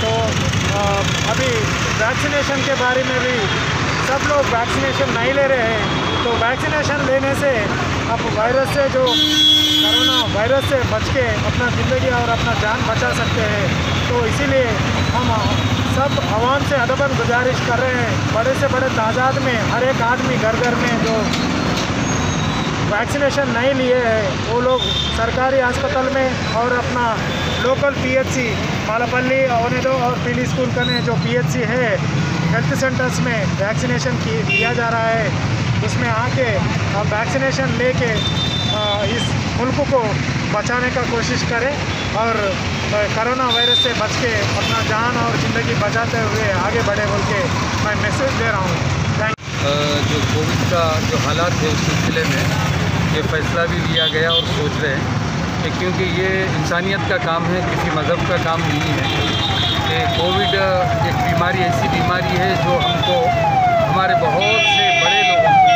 तो अभी वैक्सीनेशन के बारे में भी सब लोग वैक्सीनेशन नहीं ले रहे हैं। तो वैक्सीनेशन लेने से आप वायरस से जो कोरोना वायरस से बच के अपना ज़िंदगी और अपना जान बचा सकते हैं। तो इसीलिए हम सब आवाम से अदबन गुजारिश कर रहे हैं, बड़े से बड़े तादाद में हर एक आदमी घर घर में जो वैक्सीनेशन नहीं लिए हैं वो लोग सरकारी अस्पताल में और अपना लोकल PHC मालापल्ली ओनेडो और पीली स्कूल का जो PHC है हेल्थ सेंटर्स में वैक्सीनेशन किया जा रहा है। उसमें आके हम वैक्सीनेशन लेके इस मुल्क को बचाने का कोशिश करें और कोरोना वायरस से बच के अपना जान और ज़िंदगी बचाते हुए आगे बढ़े बोल के मैं मैसेज दे रहा हूँ। जो कोविड का जो हालात है उस सिलसिले में ये फ़ैसला भी लिया गया और सोच रहे हैं कि क्योंकि ये इंसानियत का काम है, किसी मज़हब का काम नहीं है कि कोविड एक बीमारी ऐसी बीमारी है जो हमको हमारे बहुत से बड़े लोगों को,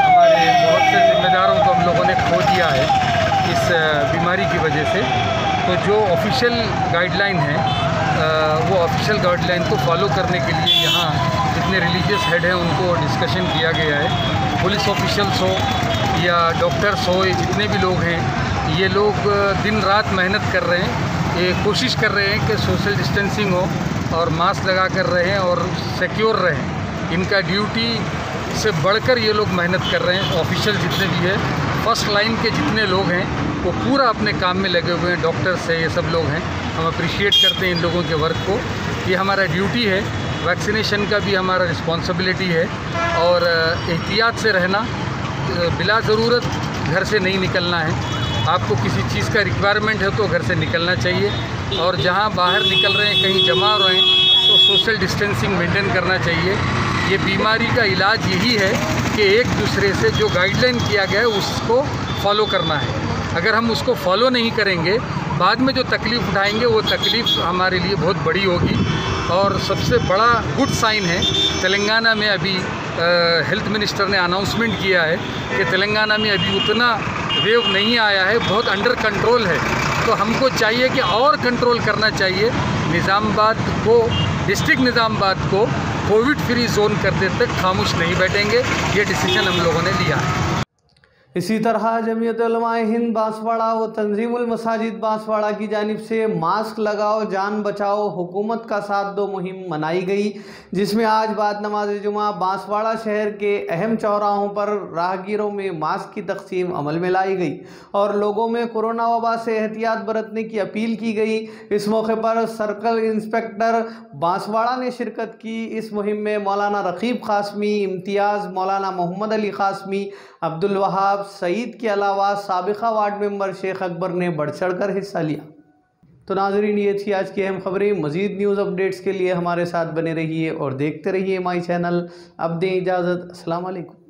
हमारे बहुत से ज़िम्मेदारों को हम लोगों ने खो दिया है इस बीमारी की वजह से। तो जो ऑफिशियल गाइडलाइन है वो ऑफिशियल गाइडलाइन को फॉलो करने के लिए यहाँ जितने रिलीजियस हेड हैं उनको डिस्कशन किया गया है। पुलिस ऑफिशियल्स हो या डॉक्टर्स हो, ये जितने भी लोग हैं ये लोग दिन रात मेहनत कर रहे हैं, ये कोशिश कर रहे हैं कि सोशल डिस्टेंसिंग हो और मास्क लगा कर रहें और सिक्योर रहें। इनका ड्यूटी से बढ़कर ये लोग मेहनत कर रहे हैं। ऑफिशियल जितने भी है, फर्स्ट लाइन के जितने लोग हैं वो पूरा अपने काम में लगे हुए हैं, डॉक्टर्स है, ये सब लोग हैं। हम अप्रिशिएट करते हैं इन लोगों के वर्क को। ये हमारा ड्यूटी है, वैक्सीनेशन का भी हमारा रिस्पॉन्सिबिलिटी है और एहतियात से रहना, बिला ज़रूरत घर से नहीं निकलना है। आपको किसी चीज़ का रिक्वायरमेंट है तो घर से निकलना चाहिए और जहाँ बाहर निकल रहे हैं कहीं जमा हो रहे हैं तो सोशल डिस्टेंसिंग मेंटेन करना चाहिए। ये बीमारी का इलाज यही है कि एक दूसरे से जो गाइडलाइन किया गया है उसको फॉलो करना है। अगर हम उसको फॉलो नहीं करेंगे बाद में जो तकलीफ़ उठाएंगे वो तकलीफ़ हमारे लिए बहुत बड़ी होगी। और सबसे बड़ा गुड साइन है, तेलंगाना में अभी हेल्थ मिनिस्टर ने अनाउंसमेंट किया है कि तेलंगाना में अभी उतना वेव नहीं आया है, बहुत अंडर कंट्रोल है। तो हमको चाहिए कि और कंट्रोल करना चाहिए। निज़ामाबाद को, डिस्ट्रिक्ट निज़ामाबाद को कोविड फ्री जोन करने तक खामोश नहीं बैठेंगे, ये डिसीजन हम लोगों ने लिया है। इसी तरह जमीयत उलमाए हिंद बांसवाड़ा व तंजीमुल मसाजिद बांसवाड़ा की जानिब से मास्क लगाओ जान बचाओ हुकूमत का साथ दो मुहिम मनाई गई, जिसमें आज बाद नमाज जुमा बांसवाड़ा शहर के अहम चौराहों पर राहगीरों में मास्क की तकसीम अमल में लाई गई और लोगों में कोरोना वबा से एहतियात बरतने की अपील की गई। इस मौके पर सर्कल इंस्पेक्टर बांसवाड़ा ने शिरकत की। इस मुहिम में मौलाना रकीब कासमी, इम्तियाज़, मौलाना मोहम्मद अली कासमी, अब्दुल वहाब, सईद के अलावा साबिका वार्ड मेंबर शेख अकबर ने बढ़ चढ़ कर हिस्सा लिया। तो नाज़रीन, ये थी आज की अहम खबरें। मज़ीद न्यूज़ अपडेट्स के लिए हमारे साथ बने रहिए और देखते रहिए माई चैनल। अब दें इजाज़त। अस्सलाम वालेकुम।